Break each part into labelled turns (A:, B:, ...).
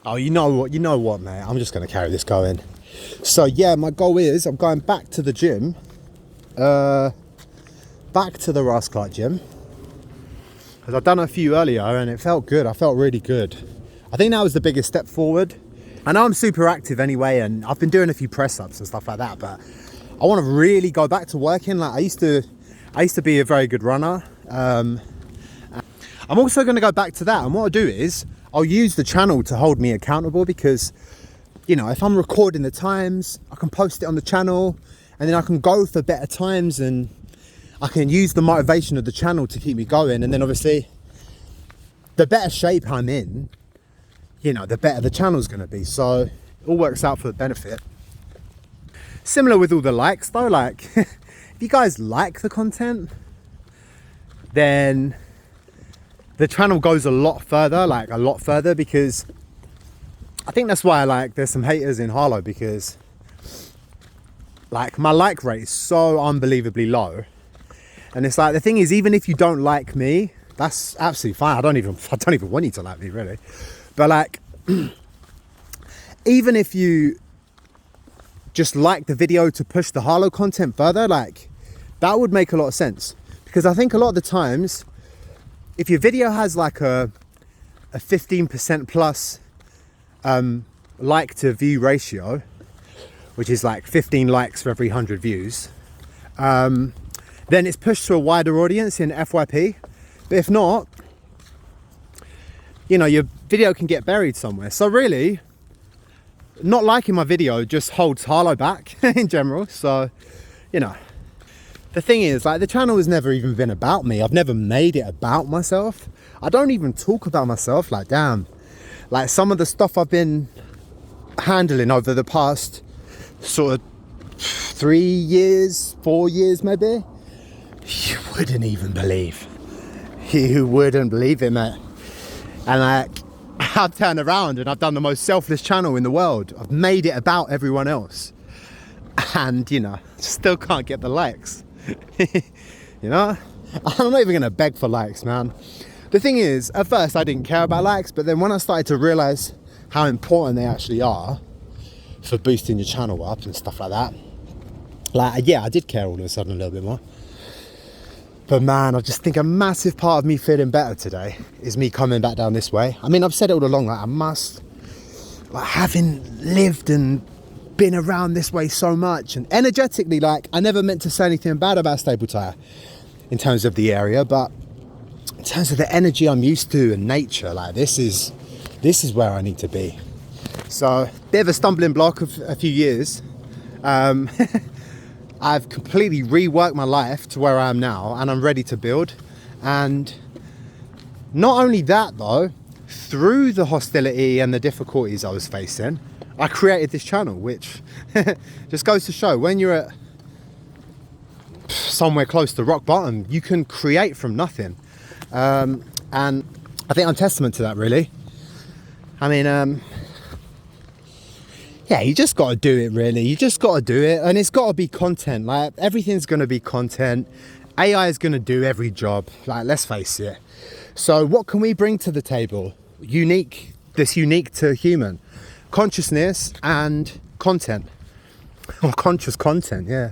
A: Oh, you know what, mate? I'm just going to carry this going. So yeah, my goal is I'm going back to the gym, back to the Ross Clark gym, because I've done a few earlier and it felt good. I felt really good. I think that was the biggest step forward. I know I'm super active anyway, and I've been doing a few press ups and stuff like that, but I want to really go back to working. Like I used to be a very good runner. I'm also going to go back to that, and what I'll do is I'll use the channel to hold me accountable, because, you know, if I'm recording the times, I can post it on the channel, and then I can go for better times, and I can use the motivation of the channel to keep me going. And then obviously, the better shape I'm in, you know, the better the channel's going to be. So it all works out for the benefit. Similar with all the likes though, like if you guys like the content, then the channel goes a lot further, because I think that's why there's some haters in Harlow, because like my like rate is so unbelievably low. And it's like, the thing is, even if you don't like me, that's absolutely fine. I don't even want you to like me, really. But like, even if you just like the video to push the Harlow content further, like that would make a lot of sense. Because I think a lot of the times, if your video has like a 15% plus like to view ratio, which is like 15 likes for every 100 views, then it's pushed to a wider audience in FYP. But if not, you know, your video can get buried somewhere. So really, not liking my video just holds Harlow back in general. So, you know, the thing is, like, the channel has never even been about me. I've never made it about myself. I don't even talk about myself. Like, damn, like some of the stuff I've been handling over the past sort of 3 years, 4 years maybe, you wouldn't even believe. You wouldn't believe it, mate. And like, I've turned around and I've done the most selfless channel in the world. I've made it about everyone else. And, you know, still can't get the likes. You know, I'm not even going to beg for likes, man. The thing is, at first I didn't care about likes, but then when I started to realize how important they actually are for boosting your channel up and stuff like that, like, yeah, I did care all of a sudden a little bit more. But man, I just think a massive part of me feeling better today is me coming back down this way. I mean, I've said it all along, like I must, like, having lived and been around this way so much, and energetically, like, I never meant to say anything bad about Stable Tyre in terms of the area, but in terms of the energy I'm used to and nature, like, this is where I need to be. So, bit of a stumbling block of a few years. I've completely reworked my life to where I am now, and I'm ready to build. And not only that though, through the hostility and the difficulties I was facing, I created this channel, which just goes to show, when you're at somewhere close to rock bottom, you can create from nothing. And I think I'm testament to that, really. I mean, yeah, you just got to do it, really. You just got to do it, and it's got to be content. Like, everything's going to be content. AI is going to do every job. Like, let's face it. So what can we bring to the table? Unique to human. Consciousness and content. Or conscious content, yeah.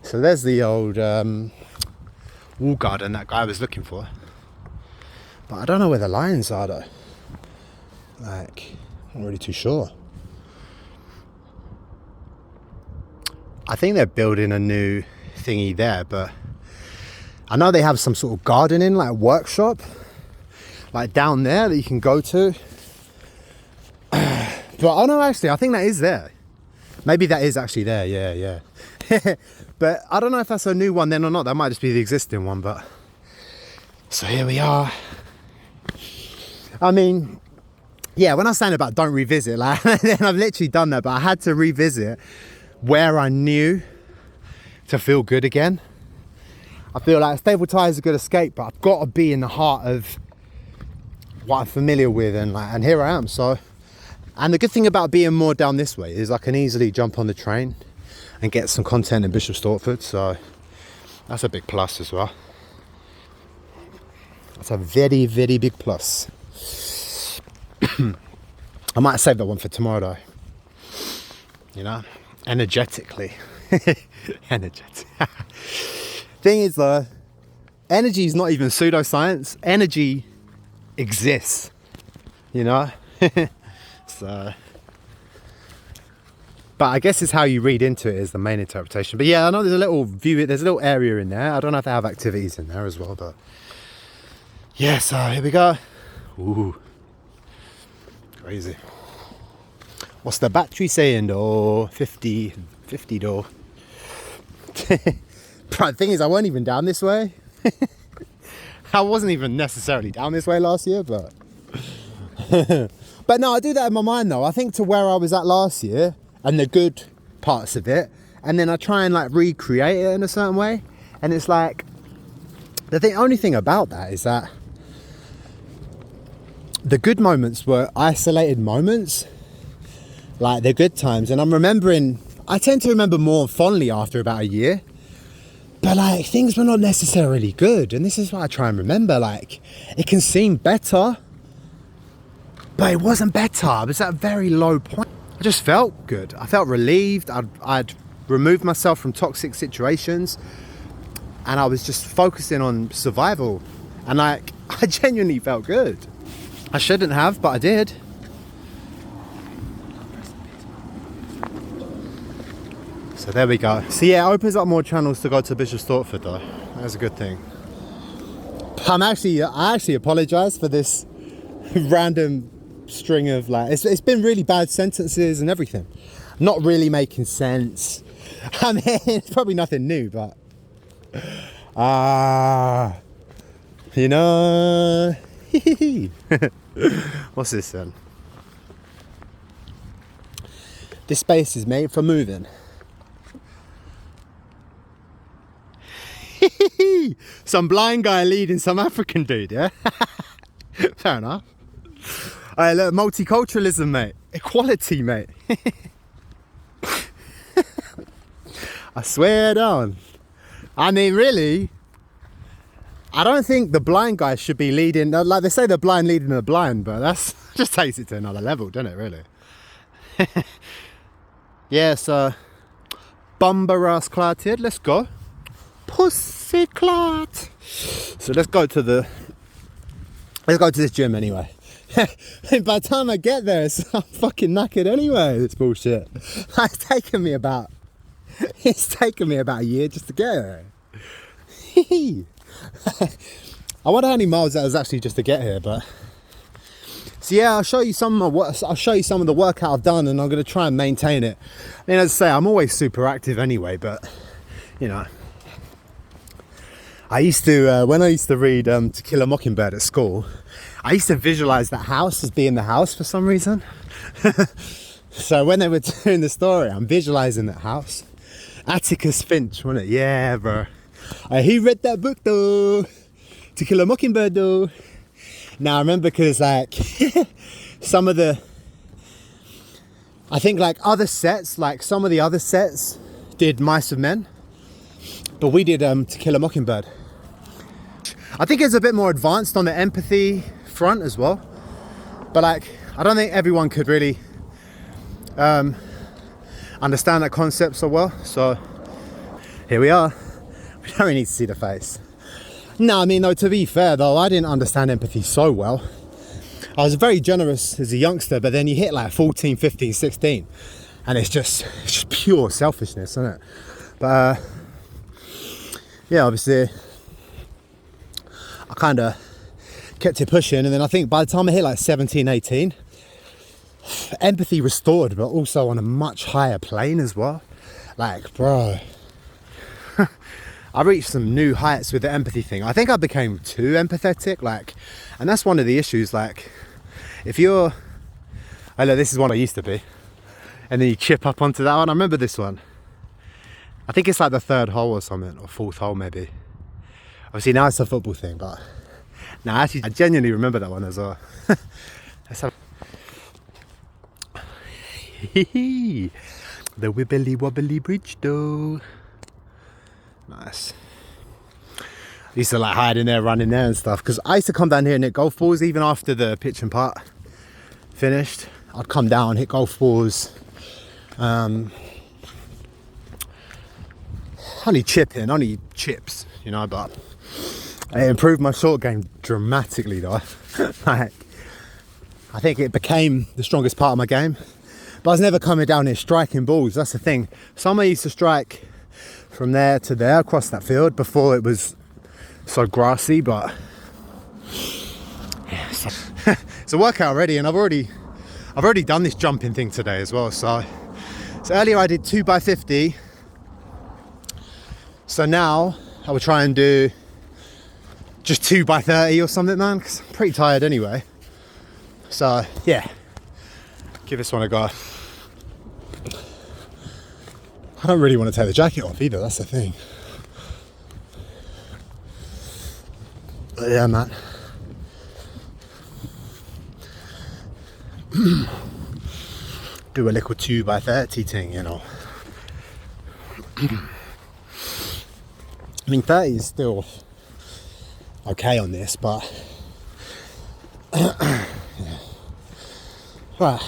A: So there's the old wall garden that guy was looking for. But I don't know where the lions are, though. Like, I'm not really too sure. I think they're building a new thingy there, but I know they have some sort of gardening, like, workshop, like, down there that you can go to. But oh no, actually, I think that is there. Maybe that is actually there, yeah. But I don't know if that's a new one then or not. That might just be the existing one, but... So here we are. I mean, yeah, when I was saying about don't revisit, like, then I've literally done that, but I had to revisit where I knew to feel good again. I feel like Stable Tyre is a good escape, but I've got to be in the heart of what I'm familiar with, and here I am. So, and the good thing about being more down this way is I can easily jump on the train and get some content in Bishop Stortford, so that's a big plus as well. That's a very, very big plus. I might save that one for tomorrow though. You know, energetically. Energetic. Thing is though, energy is not even pseudoscience. Energy exists, you know. So, but I guess it's how you read into it is the main interpretation. But yeah, I know there's a little view, there's a little area in there. I don't know if they have activities in there as well, but yeah, so here we go. Ooh, crazy. What's the battery saying though? 50 though. But the thing is, I wasn't even down this way. I wasn't even necessarily down this way last year, but but no, I do that in my mind though. I think to where I was at last year and the good parts of it, and then I try and like recreate it in a certain way. And it's like, the only thing about that is that the good moments were isolated moments, like the good times. And I tend to remember more fondly after about a year. But like, things were not necessarily good. And this is what I try and remember. Like, it can seem better, but it wasn't better. It was at a very low point. I just felt good. I felt relieved. I'd removed myself from toxic situations. And I was just focusing on survival. And like, I genuinely felt good. I shouldn't have, but I did. So there we go. So yeah, it opens up more channels to go to Bishop Stortford though. That's a good thing. I actually apologise for this random string of like, it's been really bad sentences and everything. Not really making sense. I mean, it's probably nothing new, but you know. What's this then? This space is made for moving. Some blind guy leading some African dude, yeah? Fair enough. Alright, look, multiculturalism, mate. Equality, mate. I swear down. I mean, really, I don't think the blind guy should be leading, like they say the blind leading the blind, but that's just takes it to another level, doesn't it, really? Yeah, so, Bumba ass clatted, let's go. Pussy clot. So let's go to this gym anyway. By the time I get there, I'm fucking knackered anyway. This bullshit. It's taken me about a year just to get there. I wonder how many miles that was actually just to get here, but so yeah, I'll show you some of the workout I've done, and I'm going to try and maintain it. I mean, as I say, I'm always super active anyway, but you know, I used to when I used to read To Kill a Mockingbird at school, I used to visualize that house as being the house for some reason. So when they were doing the story, I'm visualizing that house. Atticus Finch, wasn't it? Yeah, bro. He read that book though, To Kill a Mockingbird though. Now I remember because like some of the, I think like other sets, like some of the other sets did Mice of Men, but we did To Kill a Mockingbird. I think it's a bit more advanced on the empathy front as well, but like I don't think everyone could really understand that concept so well. So here we are. We don't really need to see the face. No, I mean, no, to be fair though, I didn't understand empathy so well. I was very generous as a youngster, but then you hit like 14, 15, 16 and it's just pure selfishness, isn't it? But yeah, obviously I kind of kept it pushing, and then I think by the time I hit like 17, 18, empathy restored, but also on a much higher plane as well. Like, bro, I reached some new heights with the empathy thing. I think I became too empathetic, like, and that's one of the issues. Like, if you're, I know this is one I used to be, and then you chip up onto that one. I remember this one. I think it's like the third hole or something, or fourth hole maybe. Obviously now it's a football thing, but now actually I genuinely remember that one as well. Let's have the wibbly wobbly bridge though. Nice. I used to like hide in there, run in there and stuff, because I used to come down here and hit golf balls even after the pitch and putt finished. I'd come down, hit golf balls, only chipping, only chips, you know, but it improved my short game dramatically though. Like, I think it became the strongest part of my game, but I was never coming down here striking balls. That's the thing. Some I used to strike from there to there across that field before it was so grassy, but yeah, it's a workout already, and I've already done this jumping thing today as well. So earlier I did 2x50. So now I will try and do just 2x30 or something, man, because I'm pretty tired anyway. So yeah, give this one a go. I don't really want to take the jacket off either, that's the thing. But yeah, man. Do a little 2x30 thing, you know. I mean, 30 is still okay on this, but yeah. Right.